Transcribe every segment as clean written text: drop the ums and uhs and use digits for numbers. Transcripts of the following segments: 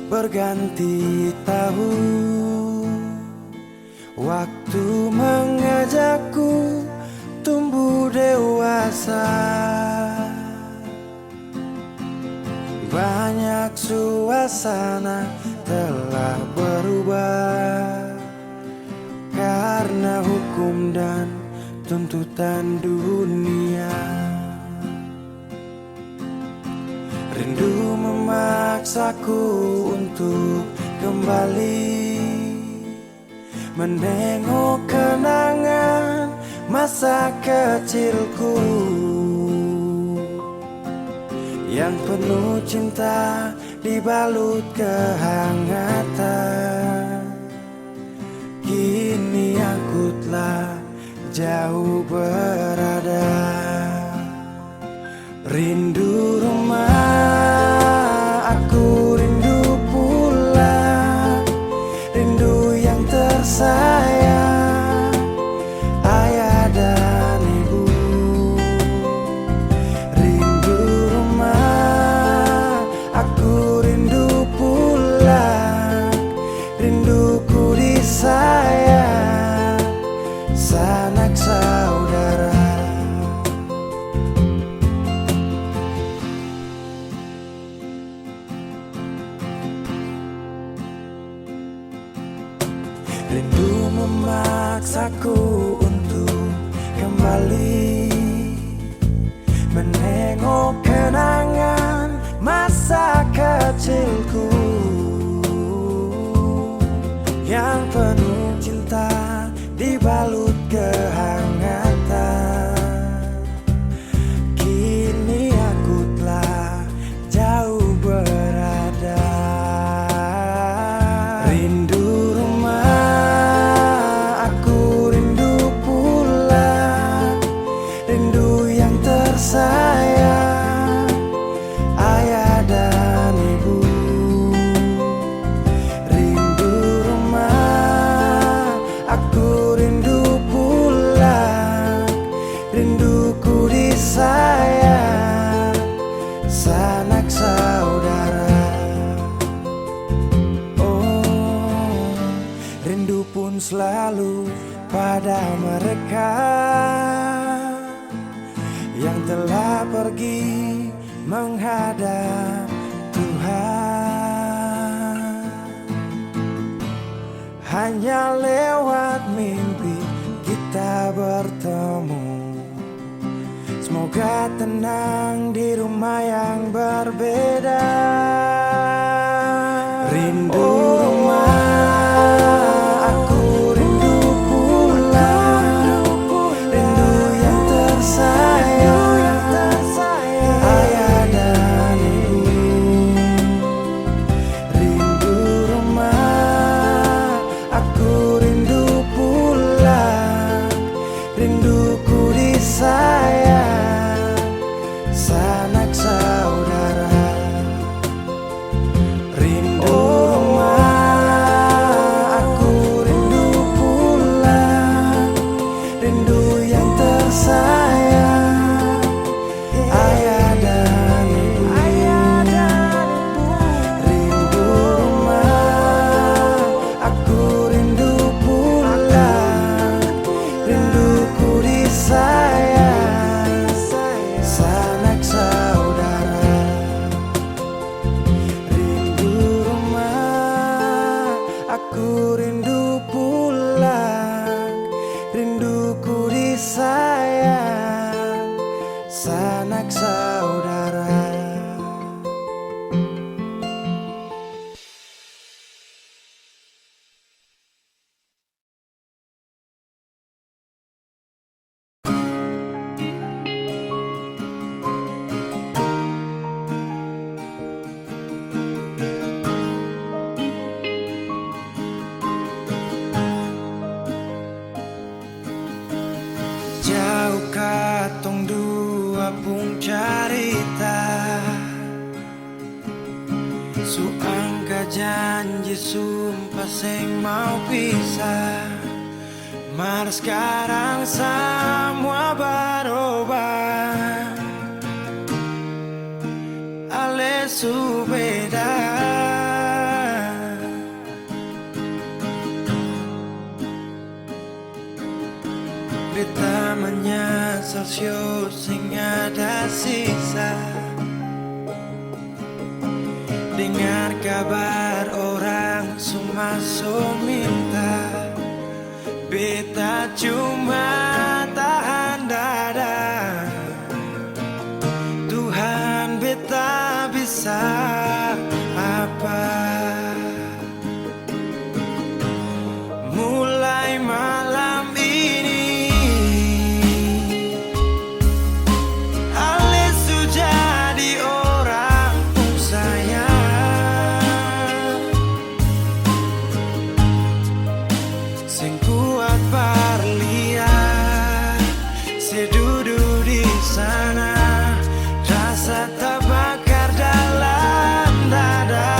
berganti tahun. Waktu mengajakku tumbuh dewasa. Banyak suasana telah berubah karena hukum dan tuntutan dunia. Rindu memaksaku untuk kembali menengok kenangan masa kecilku yang penuh cinta dibalut kehangatan. Kini aku telah jauh berada. Rindu rumah, aku rindu pulang. Rindu yang tersayang, ayah dan ibu. Rindu rumah, aku rindu pulang. Rinduku disayang, sanak saudara. Rindu memaksaku untuk kembali menengok kenangan masa kecilku yang penuh cinta dibalut kehangatan. Kini aku telah jauh berada. Rindu rumah, aku rindu pulang. Rindu yang tersayang, ayah dan ibu. Rindu rumah, aku rindu pulang. Rinduku disayang, sanak saudara. Oh, rindu pun selalu pada mereka yang telah pergi menghadap Tuhan. Hanya lewat mimpi kita bertemu. Semoga tenang di rumah yang berbeda. Rindu rumah, aku rindu pulang. Rindu yang tersayang, ayah dan ibu. Rindu rumah, aku rindu pulang. Rinduku disayang, sanak saudara. Rindu rumah, aku rindu pulang. Rindu yang tersayang, ayah dan ibu. Rindu rumah, aku rindu pulang. Rinduku disayang, sanak saudara. Rindu rumah, aku rindu pulang. Rinduku disayang, sanak saudara. Jauh katong dua pung carita, suangka janji sumpah seng mau pisah. Mar sekarang semua berubah, ale su beda. Beta menyesal sio sing ada sisa. Dengar kabar orang semua minta. Beta cuma tahan dada. Tuhan beta bisa apa? Mulai malam ini Ale sudah jadi orang sayang. Sing kuat parlia sedudu di sana. Rasa terbakar dalam dada.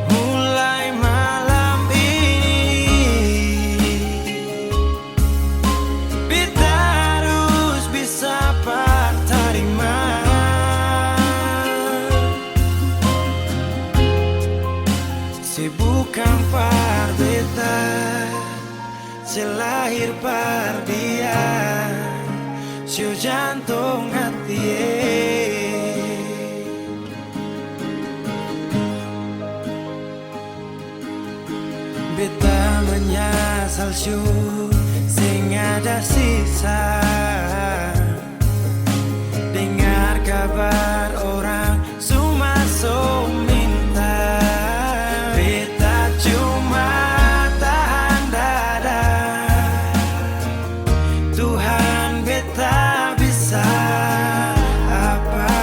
Mulai malam ini beta harus bisa terima. Bukan par beta, selahir par dia, sio jantung hati. Beta menyesal sio sing ada sisa. Dengar kabar orang semua minta. Beta cuma tahan dada. Tuhan beta bisa apa?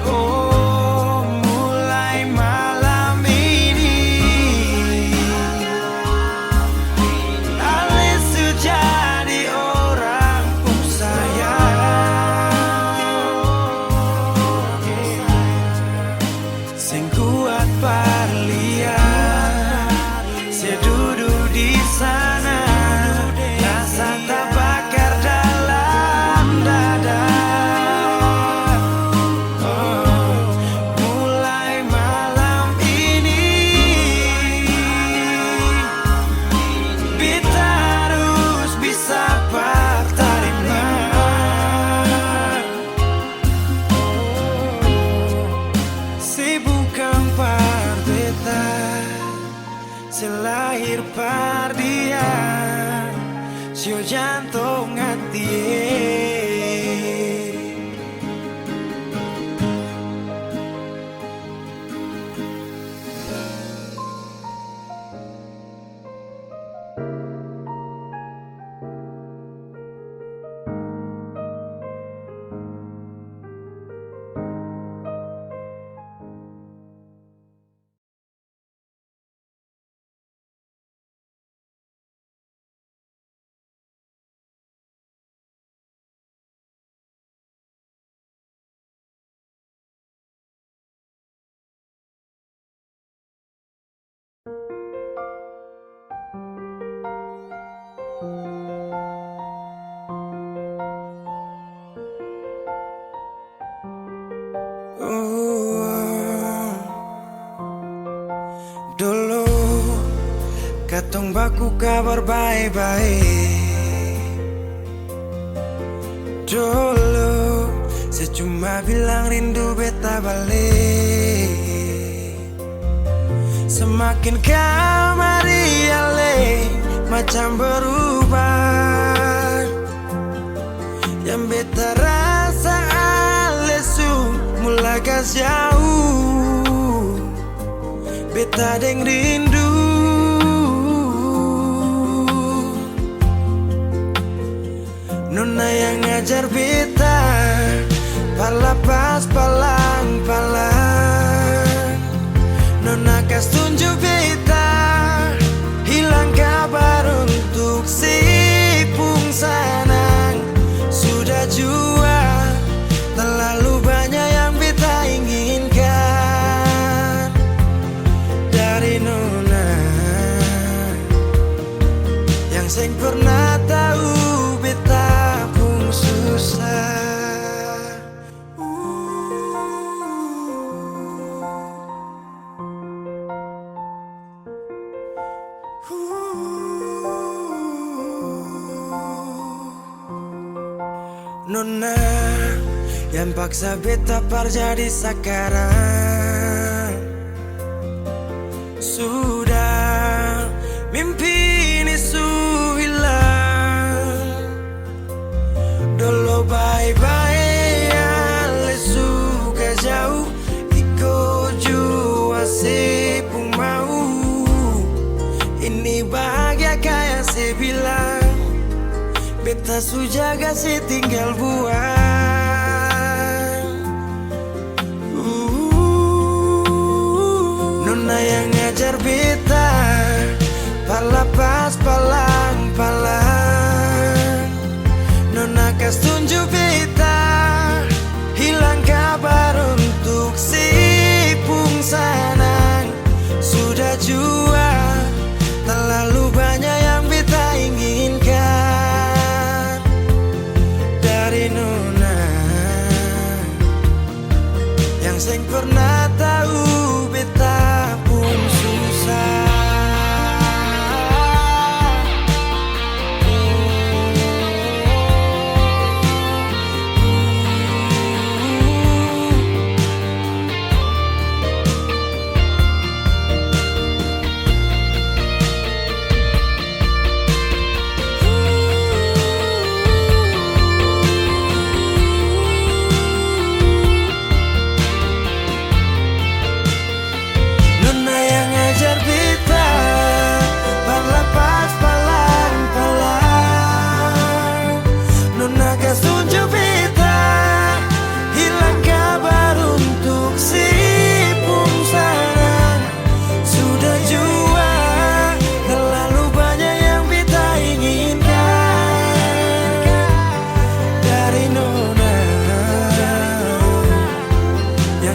Oh, mulai malam ini Ale sudah jadi orang sayang. Sing kuat parlia sedudu di sana. Rasa terbakar dalam dada. Oh, mulai malam ini beta harus bisa terima. Bukan par beta, selahir par dia, sio jantung hati. Dulu katong baku kabar baik-baik. Dulu saya cuma bilang rindu beta balik. Semakin kamari ale macam berubah. Yang beta rasa ale su mulai gas jauh. Beta deng rindu. Nona yang ngajar beta palapas palang-palang. Nona kas tunjuk beta hilang kabar untuk si pungsanang. Sudah jua terlalu banyak yang beta inginkan dari Nona yang sing pernah tahu beta pun susah. Nona yang paksa beta par jadi sekarang. Sudah mimpi ini su hilang. Dulu bye-bye ale suka jauh. Iko jua sepung mau. Ini bahagia kayak saya bilang. Beta su jaga si tinggal buang. Nona yang ngajar beta pala pas palang-palang. Nona kas tunjuk beta hilang kabar untuk si pung sanang. Sudah jua terlalu banyak yang beta inginkan dari Nona yang seng pernah tahu beta pun susah.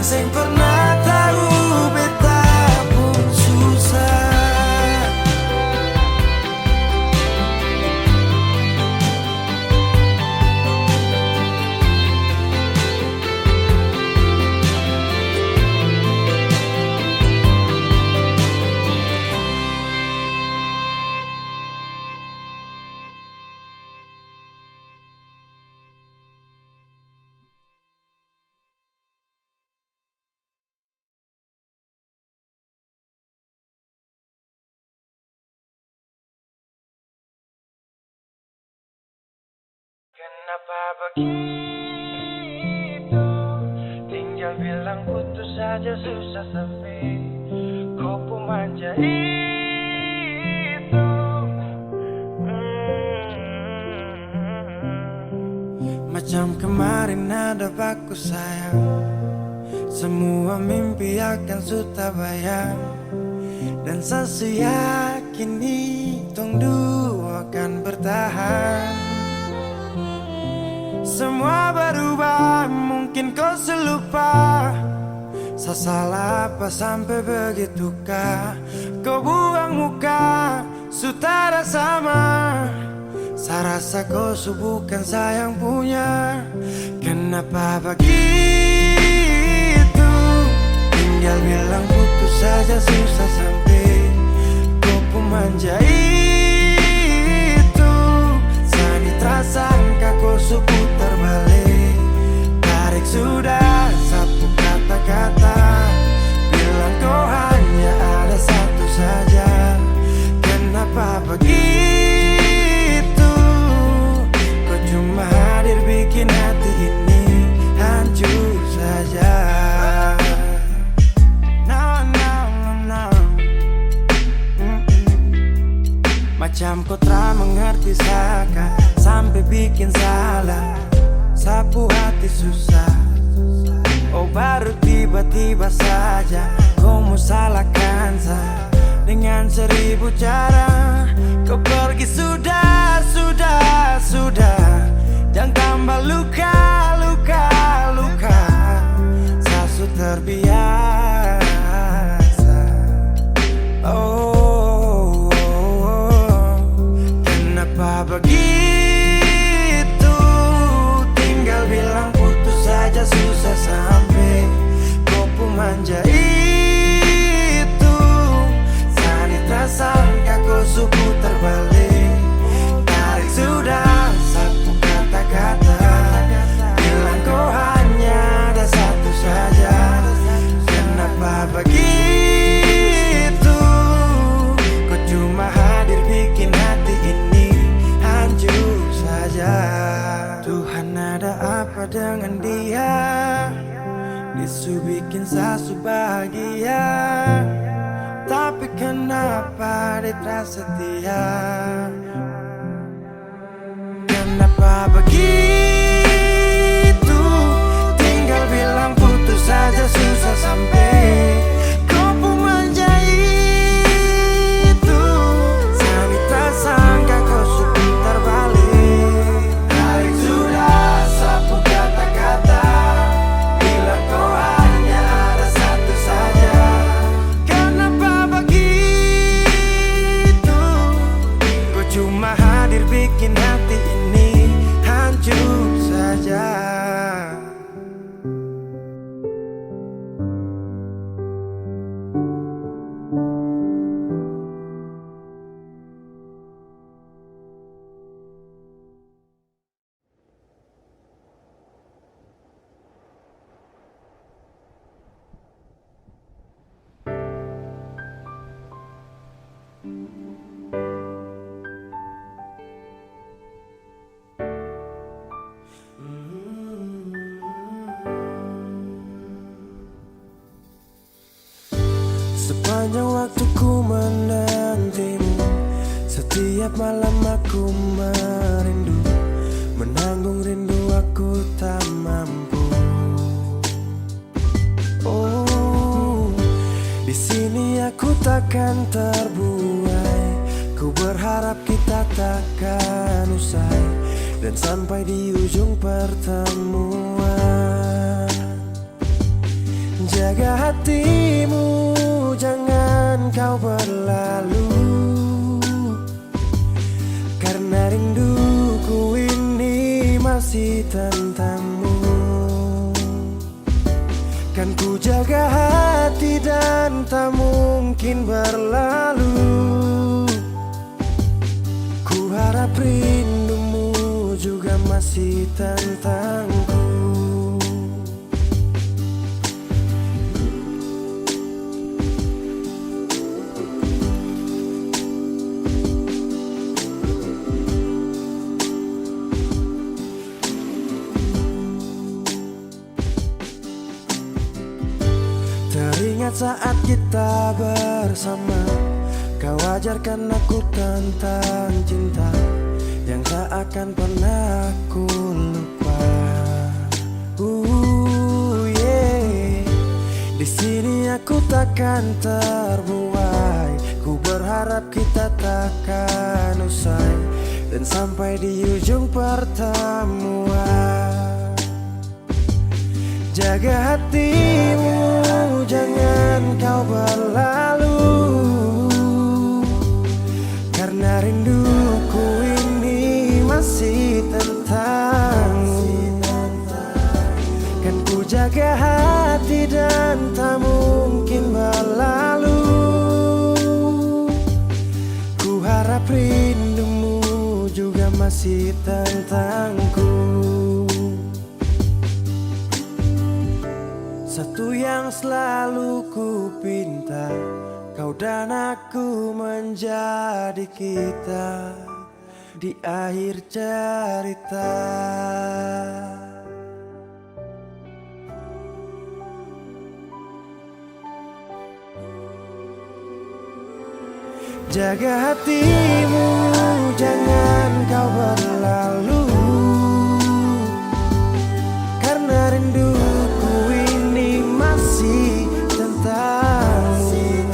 Seng pernah tahu beta pun susah. Kenapa begitu? Tinggal bilang putus saja susah sampai kau pun manja itu. Macam kemarin ada baku sayang. Semua mimpi akan sudah bayang. Dan saya yakin tong dua akan bertahan. Semua berubah, mungkin kau selupa. Saya salah apa sampai begitukah? Kau buang muka, sutara sama. Saya rasa kau bukan sayang punya. Kenapa begitu? Tinggal bilang putus saja susah sampai kau pun manja itu. Sani terasangka kau putar balik. Tarik sudah sapu kata-kata. Bilang kau hanya ada satu saja. Kenapa begitu? Kau cuma hadir bikin hati ini hancur saja. Macam kau tak mengerti saka sampai bikin salah. Sapu hati susah. Oh baru tiba-tiba saja kau mau salahkan saya. Dengan 1000 cara kau pergi sudah. Jangan tambah luka. Saya sudah terbiasa. Kenapa begitu? Tinggal bilang putus saja susah sampai kau pun manja itu. Sani tersangka kau putar balik. Tarik sudah sapu kata-kata. Su bikin Sasu bahagia, tapi kenapa dia terasa setia? Kenapa begitu? Tinggal bilang putus saja, susah sampai kau pun manja itu. Saya tak sangka kau sebentar balik. Tarik sudah sapu kata-kata, bilang kau hanya ada satu saja. Kenapa begitu? Kau cuma hadir bikin hati ini hancur saja. Sepanjang waktu ku menantimu, setiap malam aku merindu, menanggung rindu aku tak mampu. Oh, di sini aku takkan terbuai. Ku berharap kita takkan usai dan sampai di ujung pertemuan. Jaga hatimu, jangan kau berlalu, karena rinduku ini masih tentangmu. Kan ku jaga hati dan tak mungkin berlalu. Ku harap rindumu juga masih tentangku. Teringat saat kita bersama, kau ajarkan aku tentang cinta yang tak akan pernah aku lupa. Yeah. Di sini aku takkan terbuai. Ku berharap kita takkan usai dan sampai di ujung pertemuan. Jaga hatimu, jangan kau berlalu, karena rinduku ini masih tentangmu. Kan ku jaga hati dan tak mungkin berlalu. Ku harap rindumu juga masih tentangku. Satu yang selalu ku pinta, kau dan aku menjadi kita di akhir cerita. Jaga hatimu, jangan kau berlalu, karena rinduku ini masih tentangmu.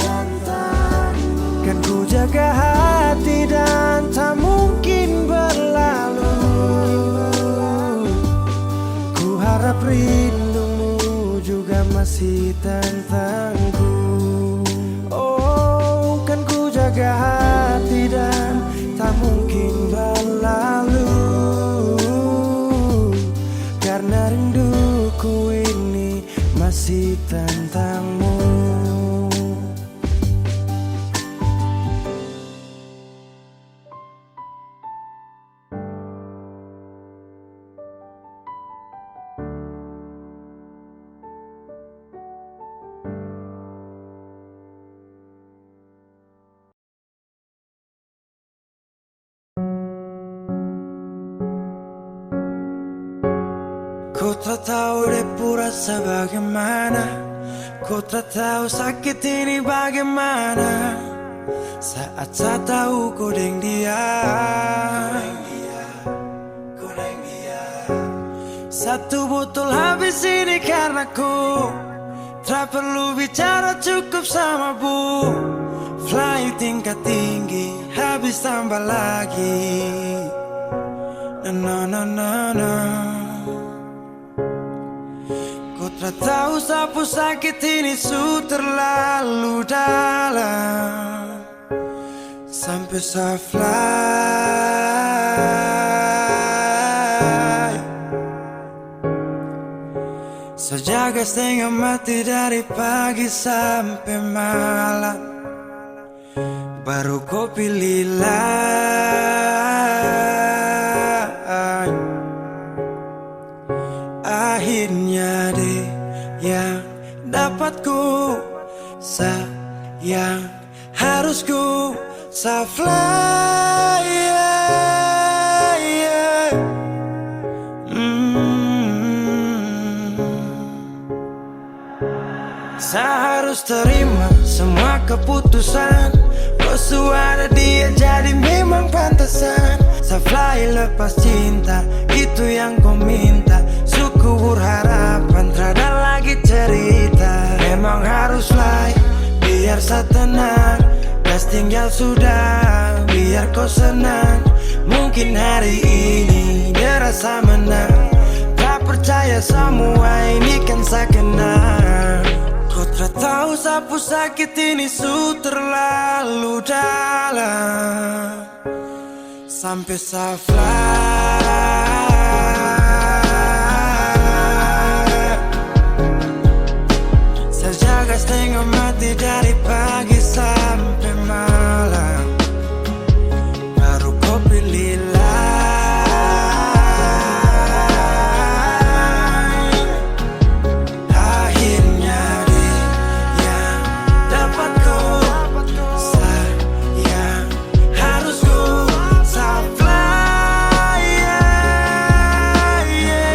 Kan ku jaga hati dan tak mungkin berlalu. Ku harap rindumu juga masih tentangku. Oh, kan ku jaga hati dan tak mungkin berlalu, karena rinduku ini masih tentangmu. tak tahu depu rasa bagaimana, kau tak tahu sakit ini bagaimana. Saat saya tahu kau deng dia, satu botol habis ini karena ku tak perlu bicara, cukup sama bu. Fly tingkat tinggi, habis tambah lagi. Na na na na. Kau tak tahu sapu sakit ini su terlalu dalam, sampai saya fly. Sejaga setengah mati dari pagi sampai malam, baru kau pilih lain. Akhirnya deh yang dapat ku sayang, harus ku fly, yeah, yeah. Saya harus terima semua keputusan, kau ada dia jadi memang pantasan. Saya fly lepas cinta, itu yang kau minta. Syukur harapan, terada lagi cerita. Memang harus fly, biar saya tenang. Gas tinggal sudah, biar kau senang. Mungkin hari ini dia rasa menang. Tak percaya semua ini kan saya kenal. Kau tak tahu sapu sakit ini su terlalu dalam, sampai saya fly. Saya jaga setengah mati dari pagi sampai malam, baru kau pilih lain. Akhirnya dia yang dapat kau sayang, harus kau fly, yeah, yeah.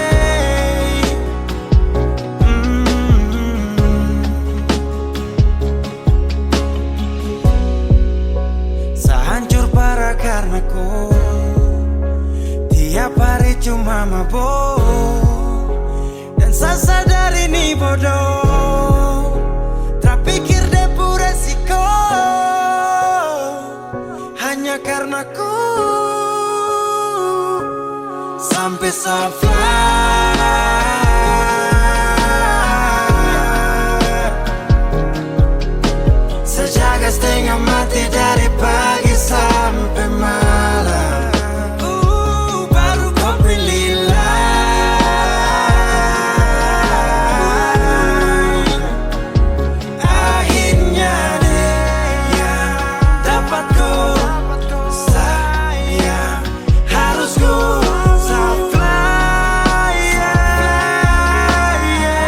Saya hancur parah karena kau tiap hari cuma mabuk, dan saya sadar ini bodoh. Terpikir depu resiko hanya karena ku, sampai saya fly. Sejaga setengah mati dari pagi sampai malam, baru kau pilih lain. Akhirnya dia dapat ku sayang, harus ku fly, yeah, yeah.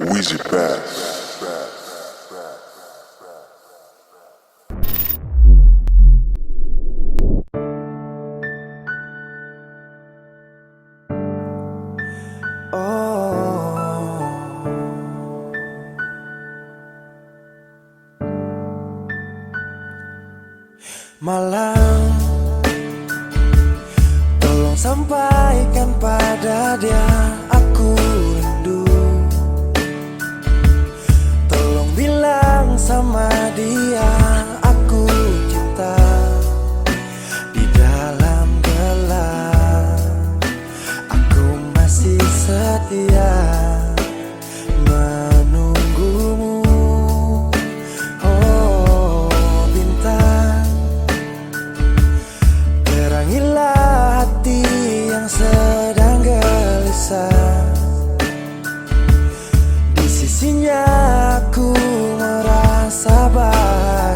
Weezy Bass. Malam, tolong sampaikan pada dia aku rindu. Tolong bilang sama dia aku cinta. Di dalam gelap aku masih setia menunggumu. Oh bintang, terangilah hati yang sedang gelisah. Di sisinya aku merasa bahagia.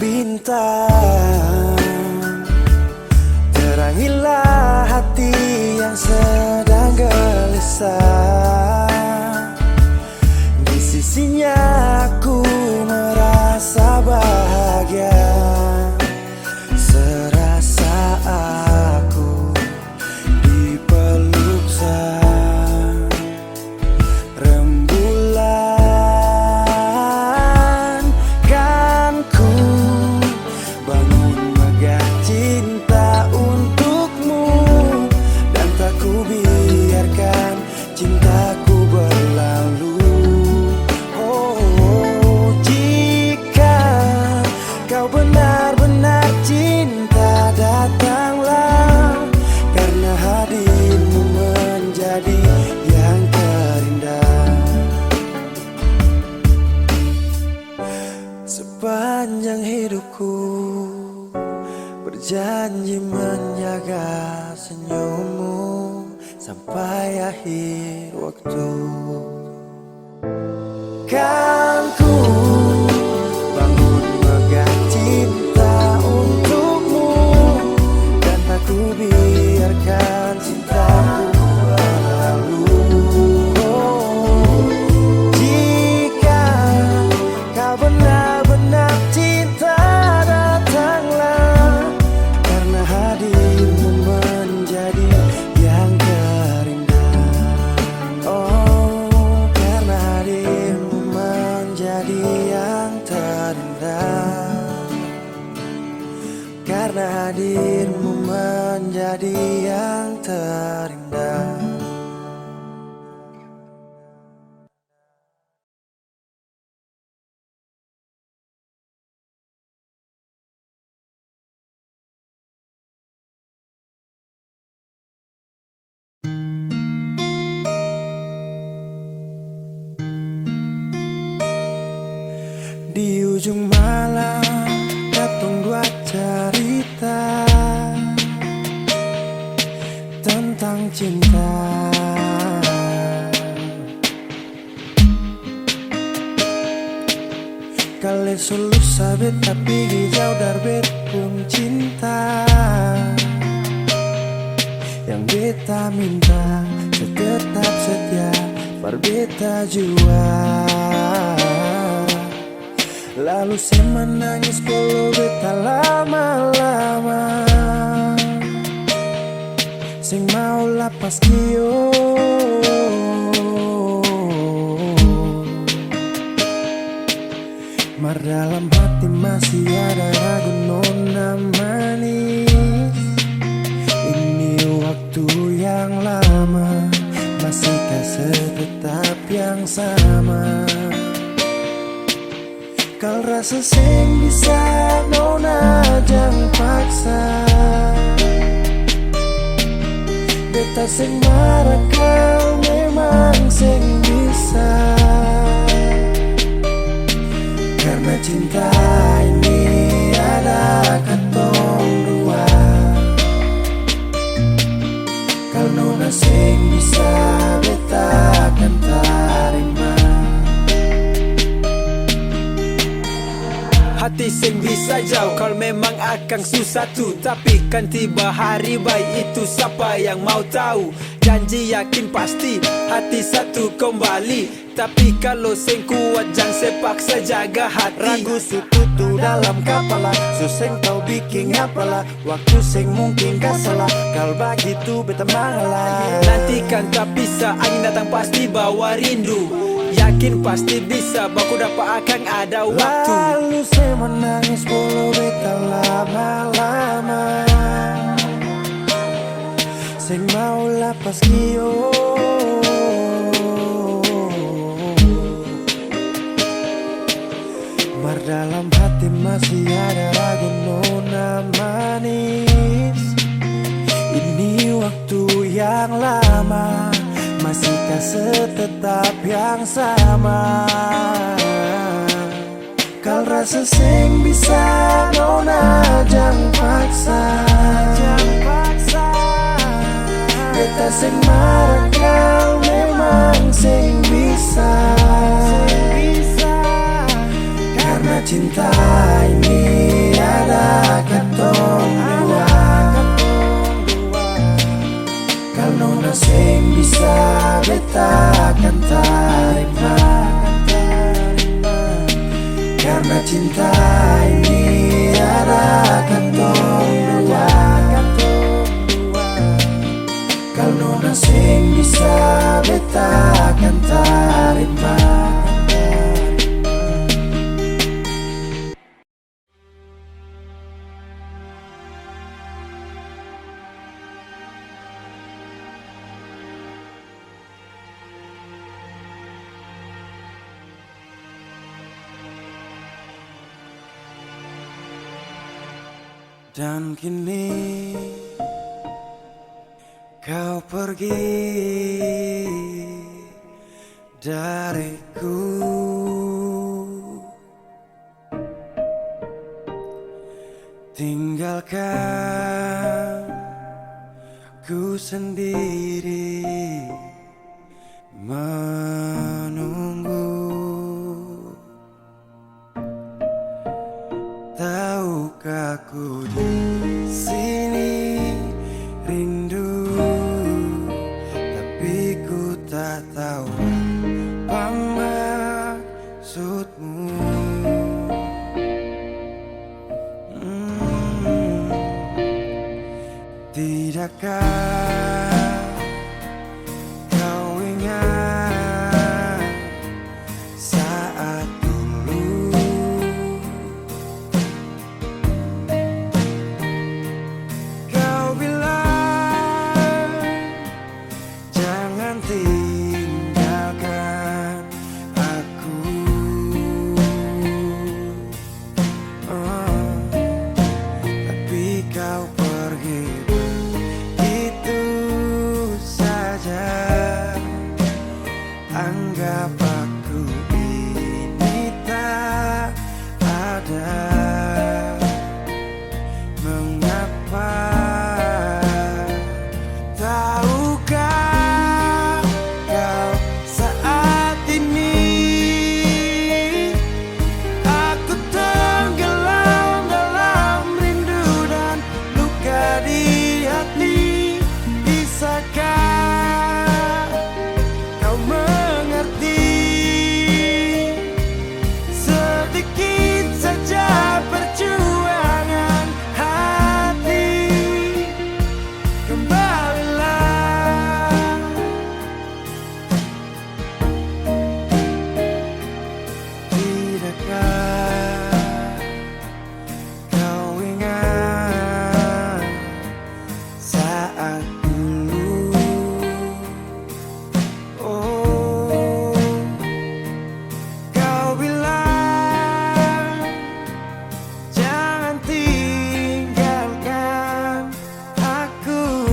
bintang, terangilah hati yang sedang gelisah. Di sisinya aku merasa bahagia, serasa aku dipeluk sang rembulan. Kan ku bangun megah cinta untukmu, dan tak ku biarkan cintaku berlalu. Oh, jika kau benar-benar cinta, datanglah, karena hadirmu menjadi yang terindah. Sepanjang hidupku berjanji menjaga senyummu sampai akhir waktu. Kan ku bangun megah cinta untukmu, dan tak ku biarkan cintaku berlalu. Oh, jika kau benar-benar cinta, datanglah, karena hadirmu menjadi yang terindah. Oh, karena hadirmu menjadi yang terindah, karena hadirmu menjadi yang terindah. Di ujung malam datang dua cerita tentang cinta. Kalian selalu sabit tapi jauh dari pun cinta. Yang beta minta tetap setia, berbeta jua. Lalu saya menangis kalau beta lama-lama, sing mau lapas kio. Mar dalam hati masih ada ragu nona manis. Ini waktu yang lama, masihkah setetap yang sama? Kal rasa sing bisa nona jangan paksa. Beta sing marah kau memang sing bisa, karena cinta ini ada katong dua. Kal nona sing bisa, beta akan tarima. Hati sing bisa jauh kalau memang akan susah tu, tapi kan tiba hari baik itu siapa yang mau tahu. Janji yakin pasti hati satu kembali, tapi kalau sing kuat jangan sepaksa jaga hati. Ragu sututu dalam kepala, suseng kau bikin apalah. Waktu sing mungkin gak salah, kal begitu beta mengalah. Nanti kan tak bisa, angin datang pasti bawa rindu. Yakin pasti bisa, baku dapat akan ada waktu. Lalu saya menangis walau beta lama-lama, sing mau lapas kio. Mar dalam hati masih ada ragu nona manis. Ini waktu yang lama, masihkah setetap yang sama? Kal rasa sing bisa nona jangan paksa. Beta sing marah kau memang sing bisa, karena cinta ini sing bisa beta akan tarima, karena cinta ini ada katong dua. Kalau sing bisa beta akan tarima. Dan kini kau pergi dariku, tinggalkan ku sendiri menunggu. Tahukah ku di sini rindu, tapi ku tak tahu apa maksudmu. Tidakkah kau ingat saat dulu kau bilang jangan tinggalkan aku. Tapi kau pergi begitu saja. Anggap aku ini tak ada. Mengapa? Tahukah kau saat ini aku tenggelam dalam rindu dan luka di hati. Bisakah kau mengerti sedikit saja perjuangan hati? Kembalilah, tidakkah kau ingat saat dulu? Oh, kau bilang jangan tinggalkan aku.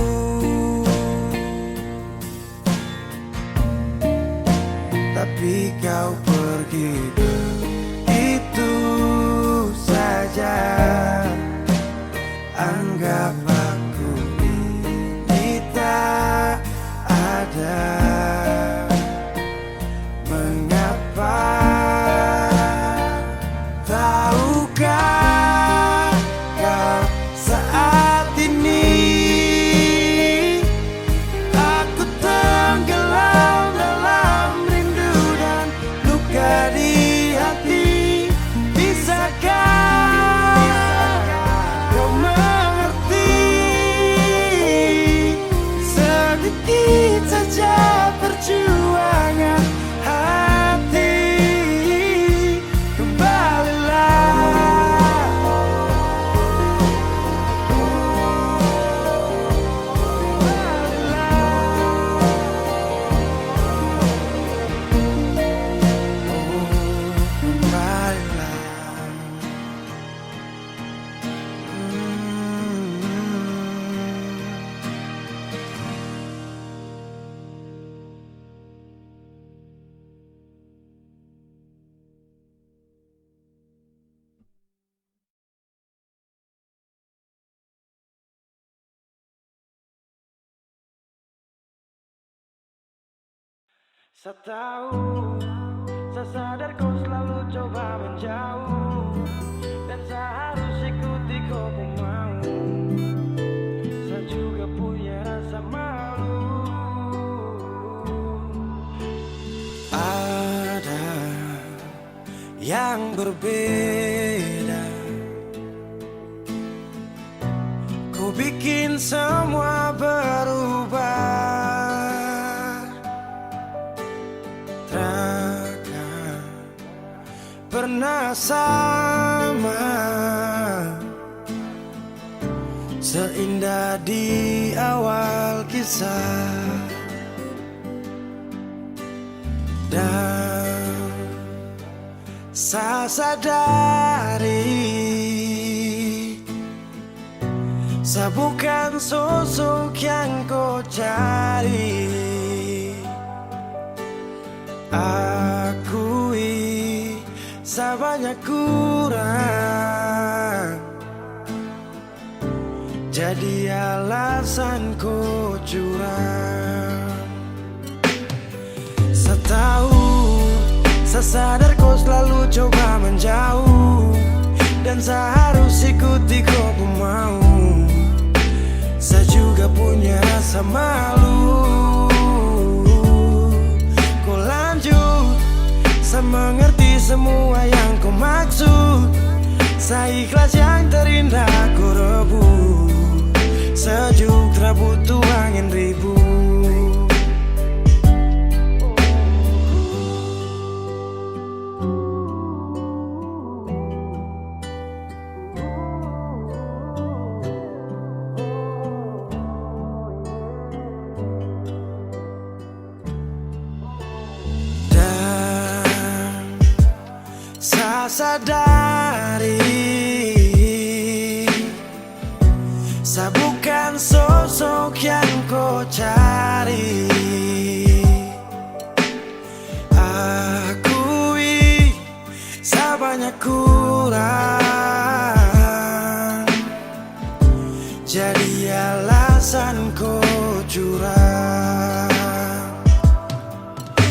Tapi kau pergi begitu saja. Anggap aku ini tak ada. Mengapa? Tahukah kau saat ini aku tenggelam dalam rindu dan luka di hati. Bisakah kau mengerti sedikit saja perjuangan hati? Kembalilah, saya tahu, saya sadar kau selalu coba menjauh, dan saya harus ikuti kau pun mau. Saya juga punya rasa malu, yang berbeda. Ku bikin semua berubah. Takkan pernah sama seindah di awal kisah. Dan saya sadari saya bukan sosok yang kau cari. Akui saya banyak kurang, jadi alasan kau curang. Saya tahu, saya sadar kau selalu coba menjauh, dan saya harus ikuti kau pun mau. Saya juga punya rasa malu. Kau lanjut, saya mengerti semua yang kau maksud. Saya ikhlas yang terindah kau rebut. Sejuk tak butuh angin ribut. Saya sadari saya bukan sosok yang kau cari. Akui saya banyak kurang, jadi alasan kau curang.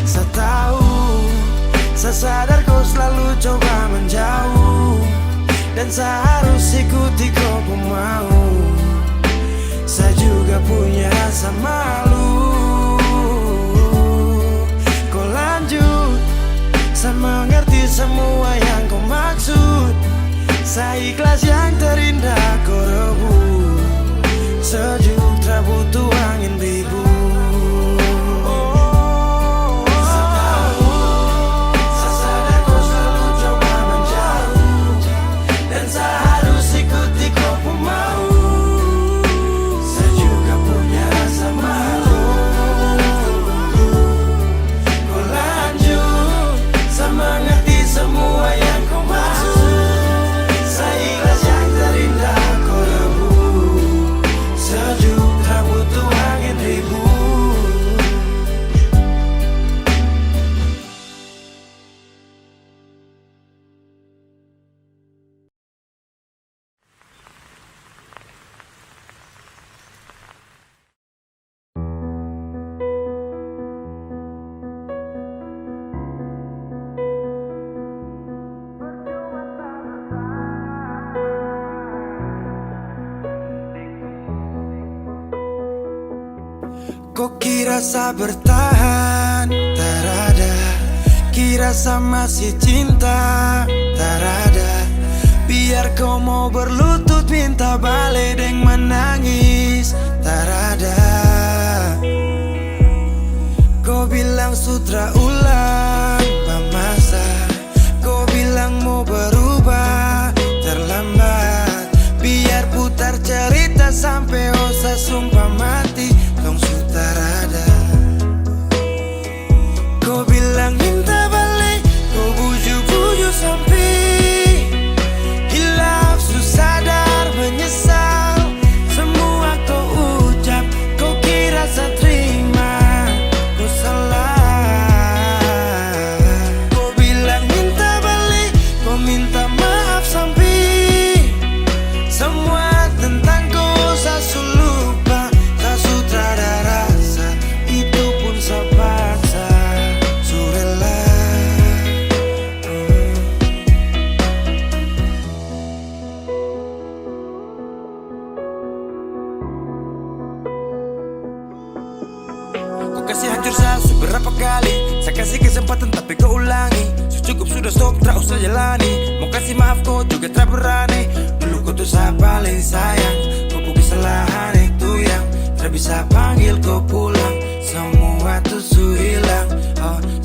Saya tahu, saya sadar kau selalu coba menjauh, dan saya harus ikuti kau pun mau. Saya juga punya rasa malu. Kau lanjut, saya mengerti semua yang kau maksud. Saya ikhlas yang terindah kau rebut. Sejuk tak butuh angin ribut. Kau kira saya bertahan, tak ada. Kira saya masih cinta, tak ada. Biar kau mau berlutut minta balik deng menangis, tak ada. Kau bilang sutra ulang masa, kau bilang mau berubah, terlambat. Biar putar cerita sampai osa sumpah mati, dong sutar ada. Kau bilang minta balik, kau bujuk-bujuk sampai hilaf, sadar menyesal. Semua kau ucap, kau kira saya terima, kau salah. bisa seberapa kali saya kasih kesempatan tapi kau ulangi. Cukup sudah stop, tak usah jalani. Mau kasih maaf kau juga tak berani. Dulu kau tuh saya paling sayang. Kau bukan kesalahan itu yang tak bisa panggil kau pulang. Semua tuh su hilang.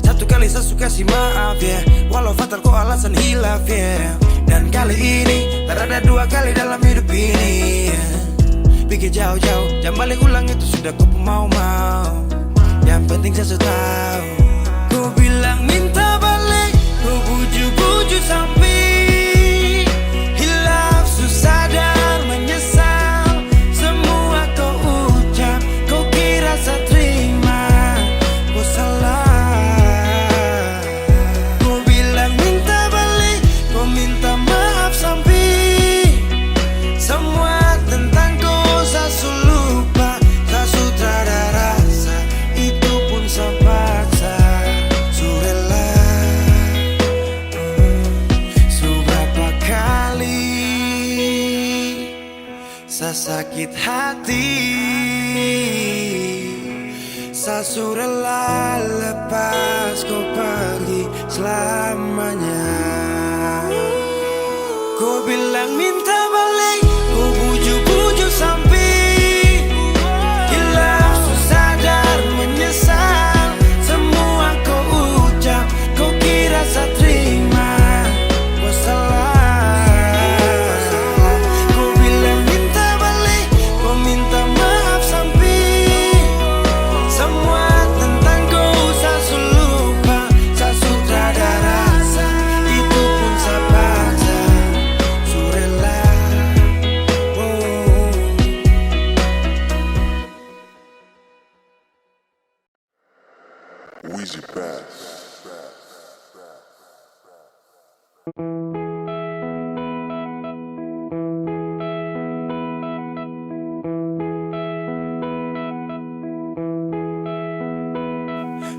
Satu kali saya suka kasih maaf ya, walau fatal kau alasan hilaf ya. Dan kali ini tak ada dua kali dalam hidup ini ya. Pikir jauh-jauh, jangan balik ulang itu sudah kau mau-mau. Yang penting saya sudah tahu. Kau bilang minta balik, kau bujuk-bujuk sampai hilaf, susah dan menyesal. Semua kau ucap, kau kira saya terima. Kau salah. Kau bilang minta balik, kau minta maaf sampai semua tentang kau saya lupa. Tak sutrada rasa, itu pun saya paksa. Surela seberapa kali saya sakit hati. Saya surela lepas kau pergi selamanya. Kau bilang minta balik, kau bujuk-bujuk sampai hilaf, susah dan menyesal. Semua kau ucap, kau kira saya terima. Kau salah. Kau bilang minta balik, kau minta maaf sampai semua tentang kau saya lupa. Saya sutrada rasa, itu pun saya paksa. Surela. Weezy Bass.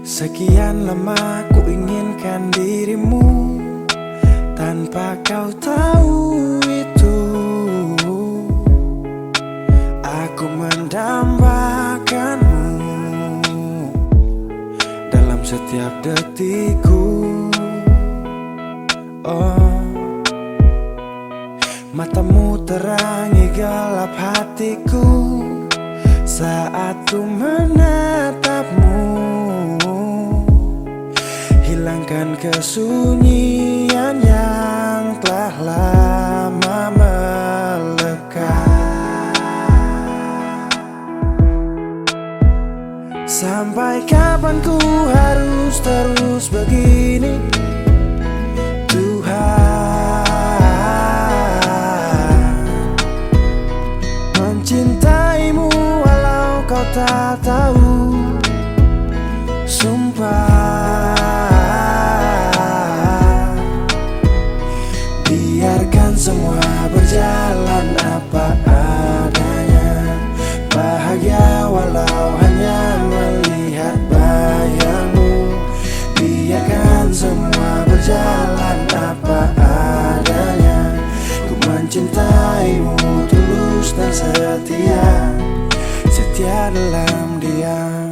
Sekian lama ku inginkan dirimu tanpa kau tahu itu. Aku mendambakanmu dalam setiap detikku. Oh, matamu terangi gelap hatiku saat ku menatapmu. Hilangkan kesunyian yang telah lama melekat. Sampai kapan ku harus terus begini, Tuhan? Mencintaimu walau kau tak tahu. Sumpah, biarkan semua berjalan apa adanya. Bahagia walau hanya melihat bayangmu. Biarkan semua berjalan apa adanya. Ku mencintaimu tulus dan setia, setia dalam diam.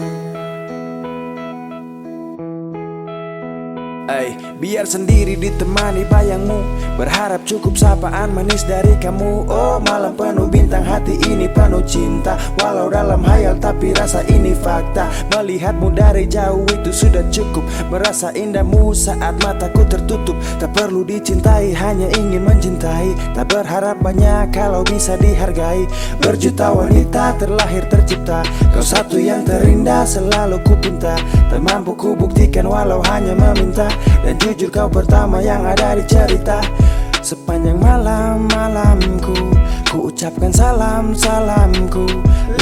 Biar sendiri ditemani bayangmu, berharap cukup sapaan manis dari kamu. Oh, malam penuh bintang, hati ini penuh cinta. Walau dalam hayal tapi rasa ini fakta. Melihatmu dari jauh itu sudah cukup. Merasa indahmu saat mataku tertutup. Tak perlu dicintai, hanya ingin mencintai. Tak berharap banyak kalau bisa dihargai. Berjuta wanita terlahir tercipta, kau satu yang terindah selalu ku pinta. Tak mampu ku buktikan walau hanya meminta. Dan jujur kau pertama yang ada di cerita. Sepanjang malam-malamku ku ucapkan salam-salamku.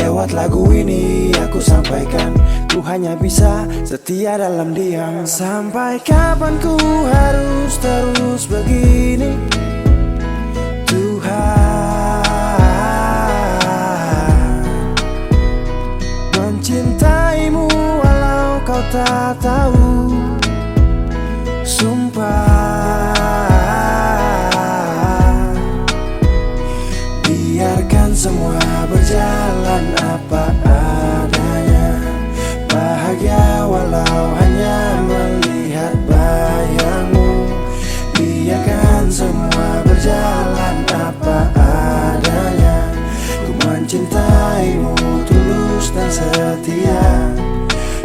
Lewat lagu ini aku sampaikan, ku hanya bisa setia dalam diam. Sampai kapan ku harus terus begini, Tuhan? Mencintaimu walau kau tak tahu. Sumpah, biarkan semua berjalan apa adanya. Bahagia setia,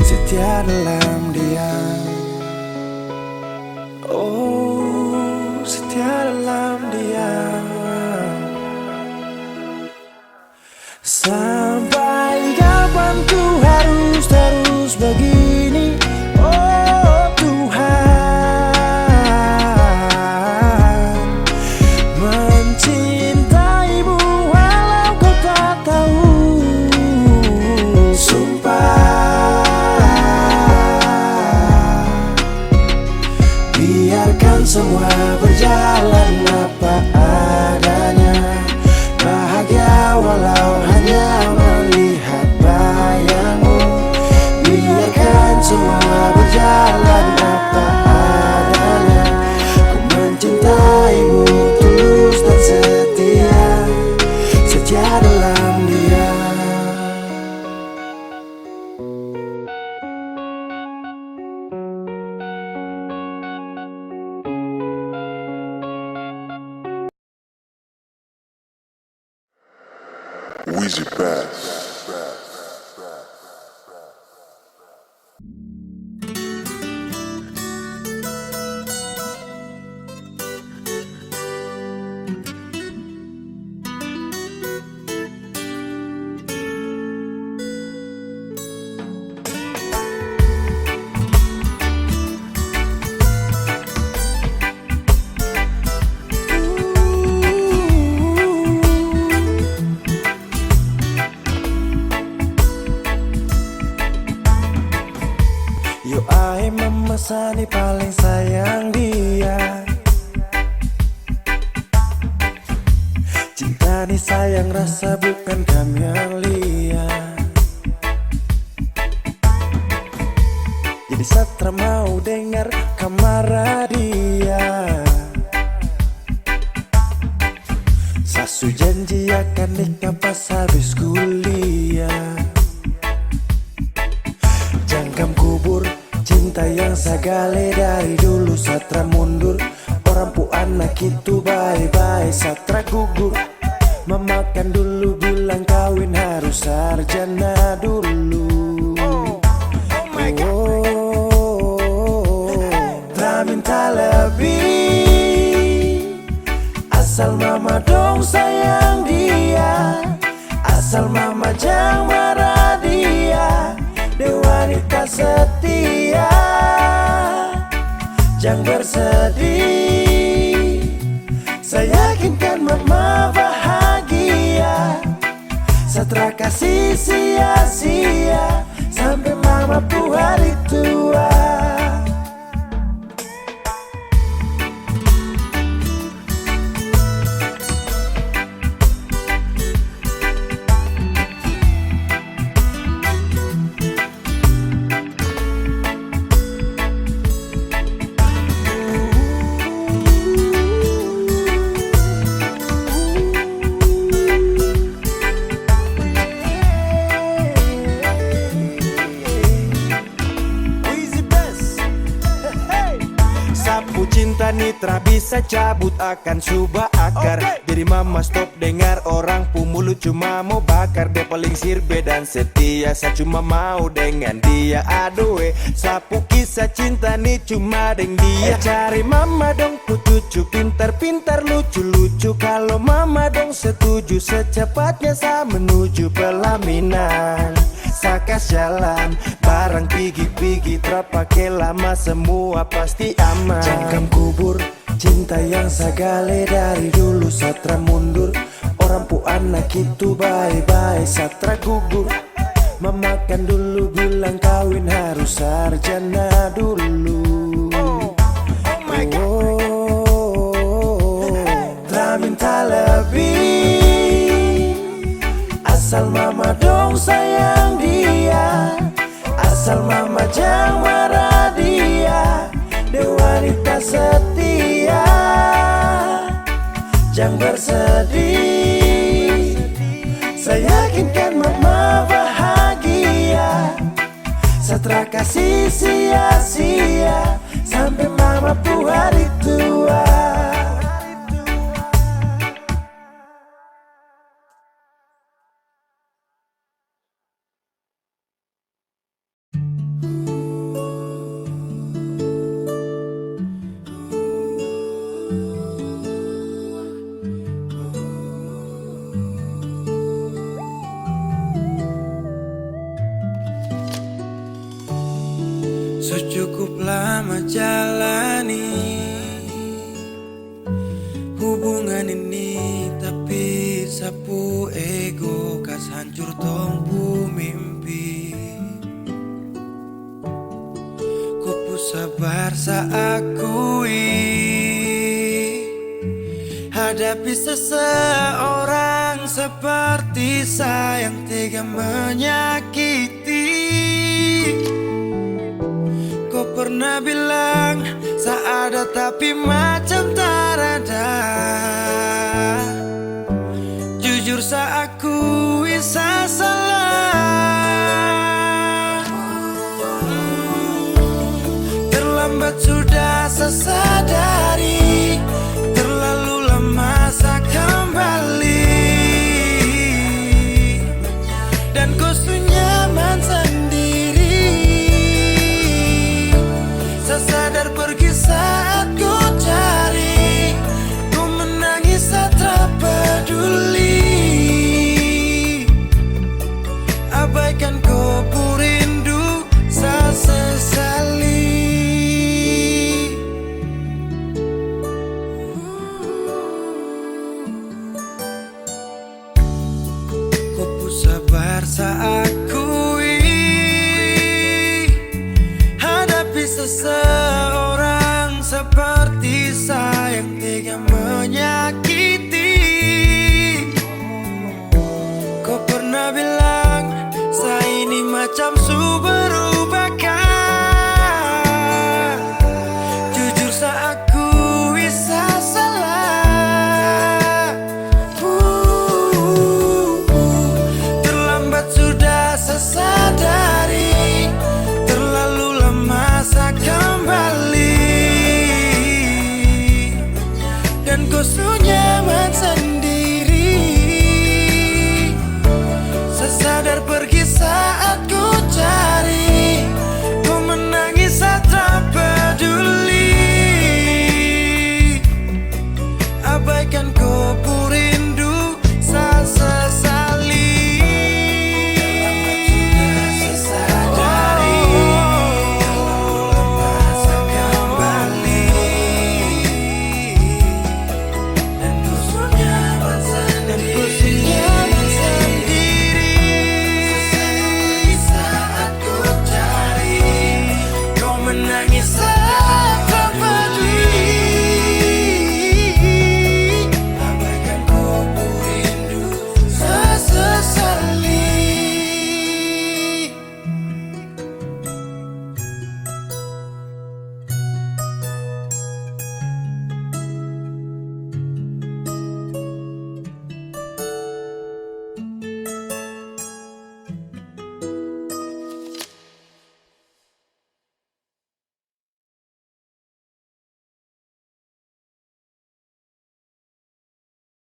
setia dalam dia. Oh, setia dalam dia. Sampai kapan ku harus terus begini? Oh Tuhan, mencintaimu walau kau tak tahu. Sumpah, biarkan semua berjalan apa adanya. Bahagia walau hanya melihat bayangmu. Biarkan semua berjalan apa adanya. Ku mencintaimu tulus dan setia, setia dalam dia. Weezy Bass. Yo ai memesani paling sayang dia. Cinta ni sayang rasa bukan kamelia. Jadi Satra mau dengar kamar dia. Sasu janji akan nikah pas habis kuliah. Jangkam kubur cinta yang sagale dari dulu. Satra mundur, orang pu anak itu bye-bye. Satra gugur, memakan dulu bilang kawin harus sarjana dulu. Tak minta lebih, asal mama dong sayang dia. Asal mama jangan marah dia. Dia wanita setia, jangan bersedih. Saya yakinkan mama bahagia. Satra kasih sia-sia sampai mama pu hari tua. Sapu cinta nitra bisa cabut akan subah akar. Jadi mama stop dengar orang pu mulut cuma mau bakar. Dia paling sirbe dan setia, saya cuma mau dengan dia. Aduh sapu kisah cinta nih cuma deng dia. Cari mama dong pu cucu pintar-pintar lucu-lucu. Kalau mama dong setuju secepatnya saya menuju pelaminan. Sakas jalan barang pigi-pigi terpakai lama semua pasti aman. Jangkam kubur cinta yang sagale dari dulu. Satra mundur, orang pu anak itu bye-bye. Satra gugur, memakan dulu bilang kawin harus sarjana dulu. Tak minta lebih, asal mama dong sayang dia. Asal mama jangan marah dia. Dia wanita setia, jangan bersedih. Saya yakinkan mama bahagia. Satra kasih sia-sia sampai mama pu hari tua. cukup lama jalani hubungan ini, tapi sapu ego kas hancur tongpu mimpi. Ku sabar saakui hadapi seseorang seperti saya yang tega menyakiti. Kau pernah bilang seada tapi macam tak ada. Jujur saya akui saya salah. Terlambat sudah saya sadari, terlalu lama saya kembali. Dan kau nyaman sendiri. Saya sadar pergi saat ku cari, ku menangis saat tak peduli. Abaikan kau rindu, saya sesali. Ku sabar saya akui hadapi seseorang seperti saya yang tega menyakiti. Kau pernah bilang saya ini macam su berubahkan. Jujur saya akui saya salah. Terlambat sudah saya sadari, terlalu lama saya kembali. Dan kau nyaman sendiri. Saya sadar pergi saat ku cari, ku menangis saat tak peduli. Abaikan kau rindu, saya sesali. Sadari, terlalu lama saya kembali. Dan kau nyaman sendiri. Saat ku cari, kau menangis.